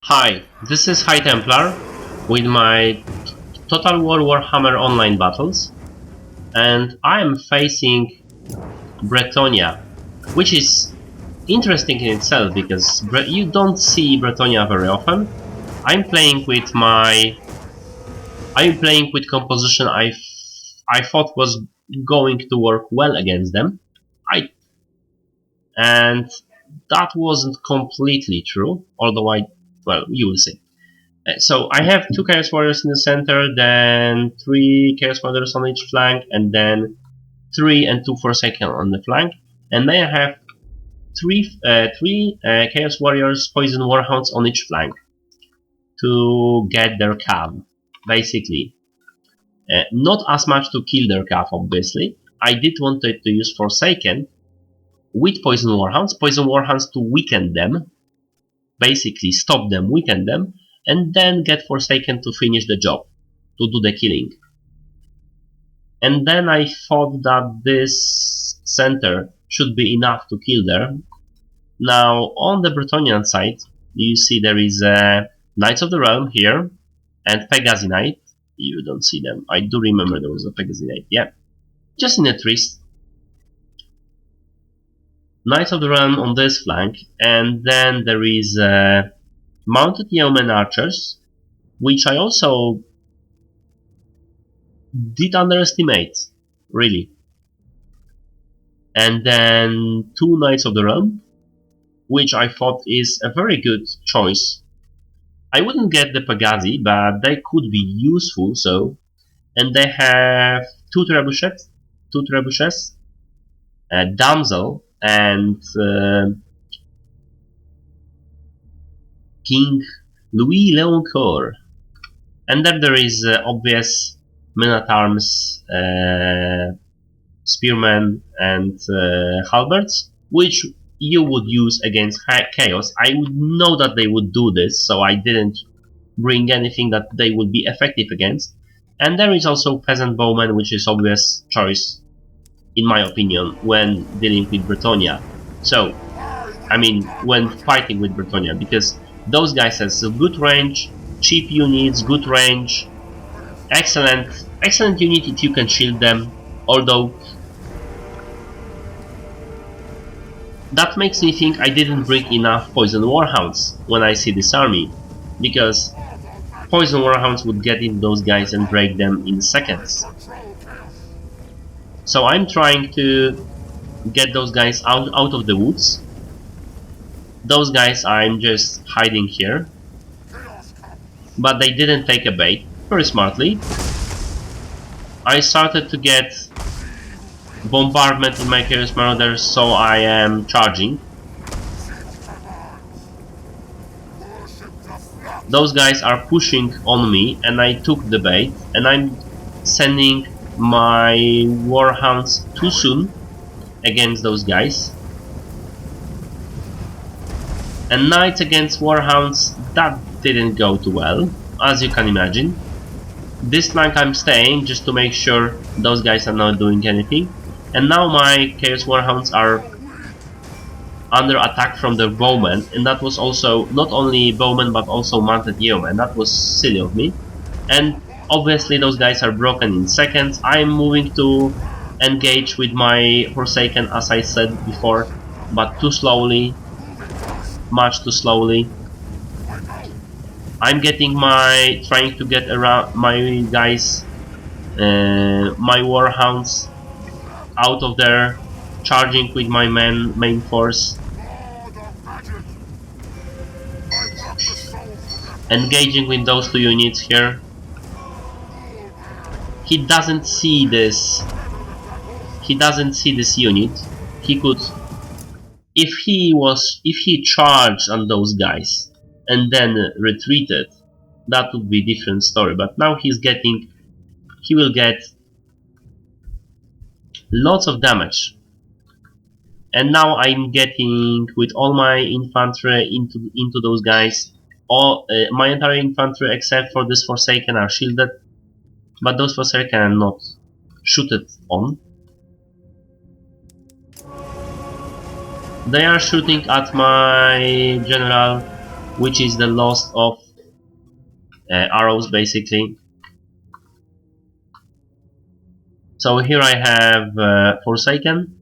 Hi, this is High Templar with my Total War Warhammer Online Battles, and I am facing Bretonnia, which is interesting in itself because you don't see Bretonnia very often. I'm playing with composition I thought was going to work well against them. And that wasn't completely true, although you will see. So I have 2 Chaos Warriors in the center, then 3 Chaos Warriors on each flank, and then 3 and 2 Forsaken on the flank. And then I have 3 Chaos Warriors Poison Warhounds on each flank to get their cav, basically. Not as much to kill their cav, obviously. I did want to use Forsaken with Poison Warhounds to weaken them, basically stop them, weaken them, and then get Forsaken to finish the job, to do the killing. And then I thought that this center should be enough to kill there. Now, on the Bretonnian side, you see there is Knights of the Realm here, and Pegasi Knight. You don't see them. I do remember there was a Pegasi Knight, yeah. Just in a twist. Knights of the Realm on this flank, and then there is Mounted Yeoman Archers, which I also did underestimate, really. And then 2 Knights of the Realm, which I thought is a very good choice. I wouldn't get the Pegasi, but they could be useful, so. And they have 2 trebuchets, Damsel, and King Louis Leoncoeur. And then there is obvious men-at-arms, spearmen, and halberds, which you would use against chaos. I would know that they would do this, so I didn't bring anything that they would be effective against. And there is also peasant bowmen, which is obvious choice, in my opinion, when dealing with Bretonnia. So, I mean, when fighting with Bretonnia, because those guys have good range, cheap units, good range, excellent unit if you can shield them, although that makes me think I didn't bring enough Poison Warhounds when I see this army, because Poison Warhounds would get in those guys and break them in seconds. So I'm trying to get those guys out of the woods. Those guys I'm just hiding here, but they didn't take a bait very smartly. I started to get bombardment in my Chaos Marauders, so I am charging. Those guys are pushing on me, and I took the bait, and I'm sending my Warhounds too soon against those guys. And Knights against Warhounds, that didn't go too well, as you can imagine. This flank I'm staying just to make sure those guys are not doing anything. And now my Chaos Warhounds are under attack from the bowmen, and that was also not only bowmen but also mounted yeomen. That was silly of me. And obviously those guys are broken in seconds. I'm moving to engage with my Forsaken, as I said before, but too slowly, much too slowly. I'm trying to get around my guys, my Warhounds out of there, charging with my main force, engaging with those 2 units here. He doesn't see this. He doesn't see this unit. He could, if he charged on those guys and then retreated, that would be a different story. But now he will get lots of damage. And now I'm getting with all my infantry into those guys. All my entire infantry except for this Forsaken are shielded, but those Forsaken are not shooted on. They are shooting at my general which is the loss of arrows basically. So here I have Forsaken,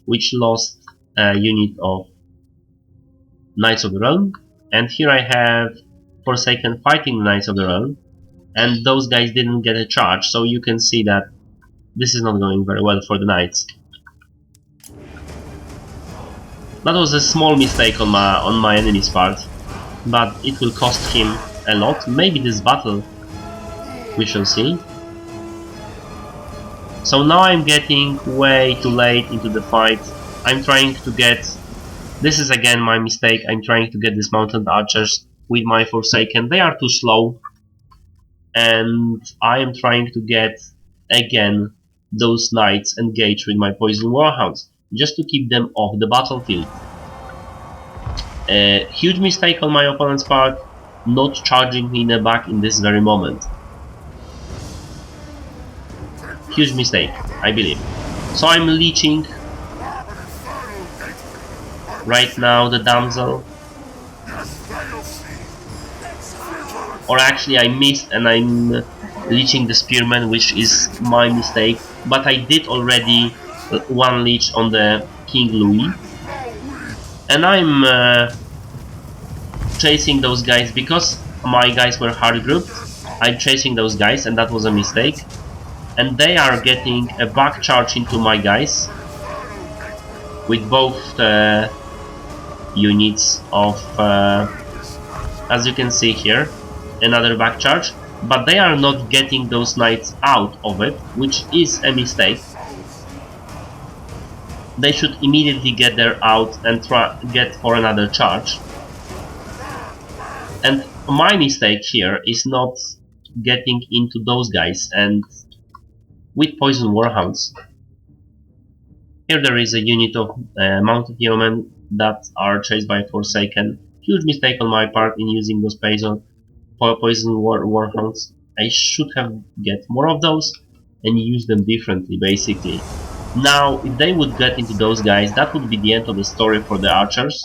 which lost a unit of Knights of the Realm, and here I have Forsaken fighting Knights of the Realm, and those guys didn't get a charge, so you can see that this is not going very well for the Knights. That was a small mistake on my enemy's part, but it will cost him a lot. Maybe this battle, we shall see. So now I'm getting way too late into the fight. I'm trying to get... This is again my mistake. I'm trying to get these mounted archers with my Forsaken. They are too slow. And I am trying to get, again, those knights engaged with my poison warhounds, just to keep them off the battlefield. A huge mistake on my opponent's part, not charging me in the back in this very moment. Huge mistake, I believe. So I'm leeching right now the damsel. Or actually I missed and I'm leeching the spearman, which is my mistake. But I did already one leech on the King Louis. And I'm chasing those guys because my guys were hard grouped. I'm chasing those guys and that was a mistake. And they are getting a back charge into my guys with both units of, as you can see here, another back charge, but they are not getting those knights out of it, which is a mistake. They should immediately get there out and get for another charge. And my mistake here is not getting into those guys and with poison warhounds. Here there is a unit of mounted yeomen that are chased by Forsaken. Huge mistake on my part in using those poison warhounds. I should have get more of those and use them differently basically. Now if they would get into those guys, that would be the end of the story for the archers.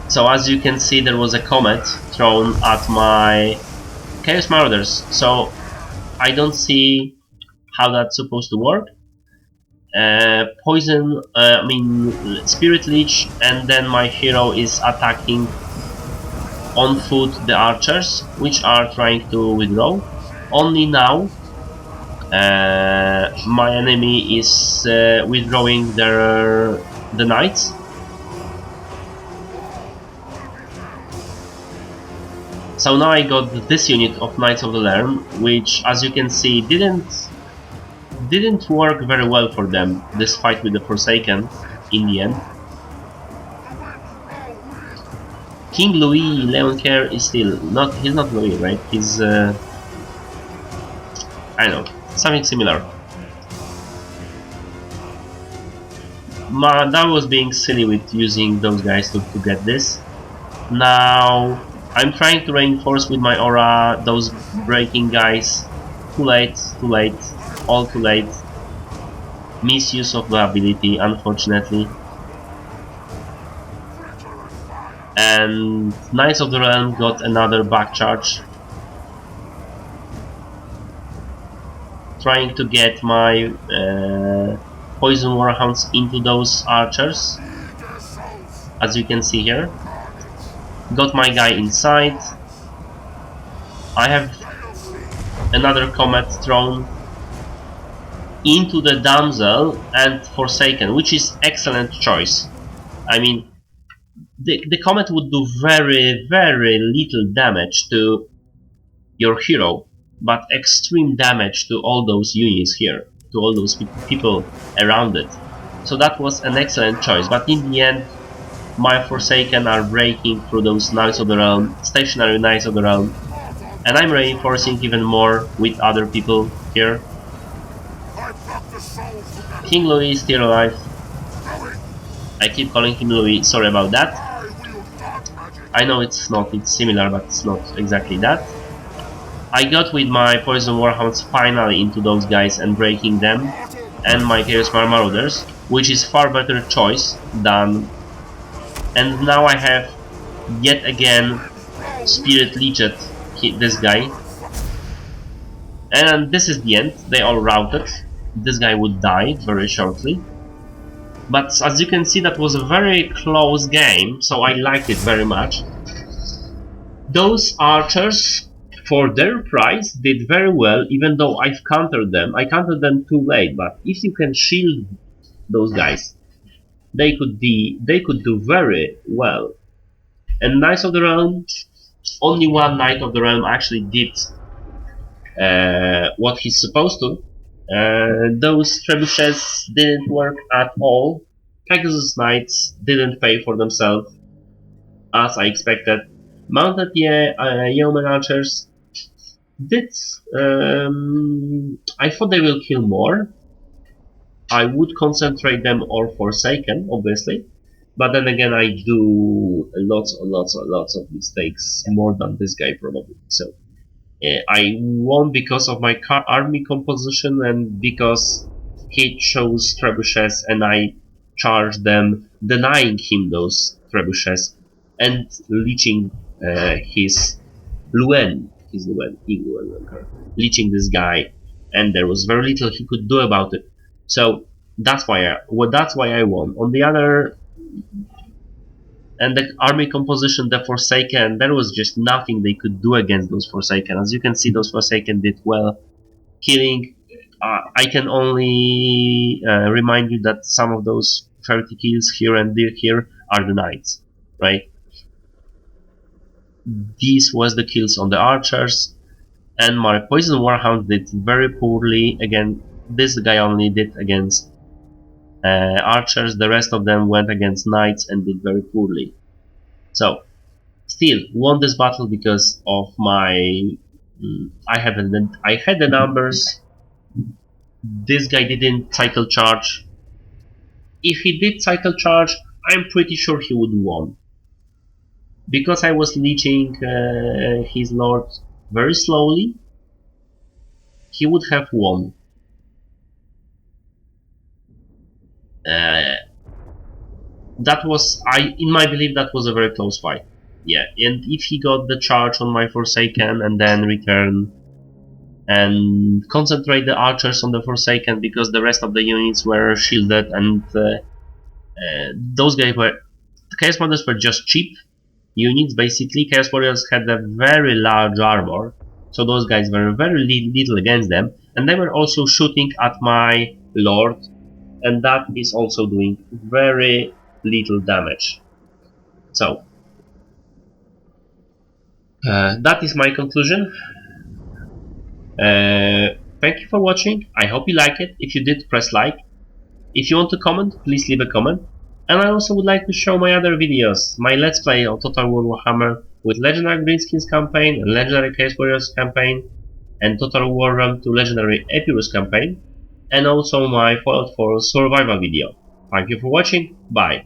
So as you can see, there was a comet thrown at my Chaos Marauders, so I don't see how that's supposed to work. Spirit Leech, and then my hero is attacking on foot the archers, which are trying to withdraw. Only now my enemy is withdrawing the knights. So now I got this unit of Knights of the Realm, which, as you can see, didn't work very well for them, this fight with the Forsaken, in the end. King Louis Leoncaire is still not... he's not Louis, right? He's... I don't know, something similar. That was being silly with using those guys to get this. Now I'm trying to reinforce with my aura those breaking guys. Too late, all too late. Misuse of the ability, unfortunately. And Knights of the Realm got another back charge. Trying to get my poison warhounds into those archers, as you can see here. Got my guy inside. I have another comet thrown into the damsel and Forsaken, which is excellent choice. I mean, the comet would do very little damage to your hero, but extreme damage to all those units here, to all those people around it. So that was an excellent choice, but in the end my Forsaken are breaking through those Knights of the Realm, stationary Knights of the Realm, and I'm reinforcing even more with other people here. King Louis is still alive. I keep calling him Louis, sorry about that. I know it's similar, but it's not exactly that. I got with my Poison Warhounds finally into those guys and breaking them, and my Chaos Marauders, which is far better choice than And now I have yet again Spirit Leeched this guy. And this is the end. They all routed. This guy would die very shortly. But as you can see, that was a very close game, so I liked it very much. Those archers, for their price, did very well, even though I've countered them. I countered them too late, but if you can shield those guys, they could do very well. And Knights of the Realm, only one Knight of the Realm actually did what he's supposed to. Those trebuchets didn't work at all. Pegasus Knights didn't pay for themselves as I expected. Mounted Yeoman Archers did. I thought they will kill more. I would concentrate them on Forsaken, obviously. But then again, I do lots of mistakes, more than this guy probably. So I won because of my army composition and because he chose trebuchets and I charged them, denying him those trebuchets and leeching his Luen, leeching this guy, and there was very little he could do about it. So that's why I won. On the other, and the army composition, the Forsaken, there was just nothing they could do against those Forsaken. As you can see, those Forsaken did well, killing. I can only remind you that some of those 30 kills here and here are the Knights, right? These was the kills on the archers, and my Poison Warhound did very poorly. Again, this guy only did against archers, the rest of them went against knights and did very poorly. So, still won this battle because of my... I had the numbers. This guy didn't cycle charge. If he did cycle charge, I'm pretty sure he would won. Because I was leeching his lord very slowly, he would have won. That was, in my belief, that was a very close fight. Yeah, and if he got the charge on my Forsaken and then return and concentrate the archers on the Forsaken because the rest of the units were shielded and those guys were... The Chaos Models were just cheap units, basically. Chaos Warriors had a very large armor, so those guys were very little against them, and they were also shooting at my lord, and that is also doing very little damage. So that is my conclusion. Thank you for watching. I hope you like it. If you did, press like. If you want to comment, please leave a comment. And I also would like to show my other videos, my Let's Play of Total War Warhammer with Legendary Greenskins campaign and Legendary Chaos Warriors campaign and Total War Run to Legendary Epirus campaign, and also my Fallout 4 survival video. Thank you for watching, bye!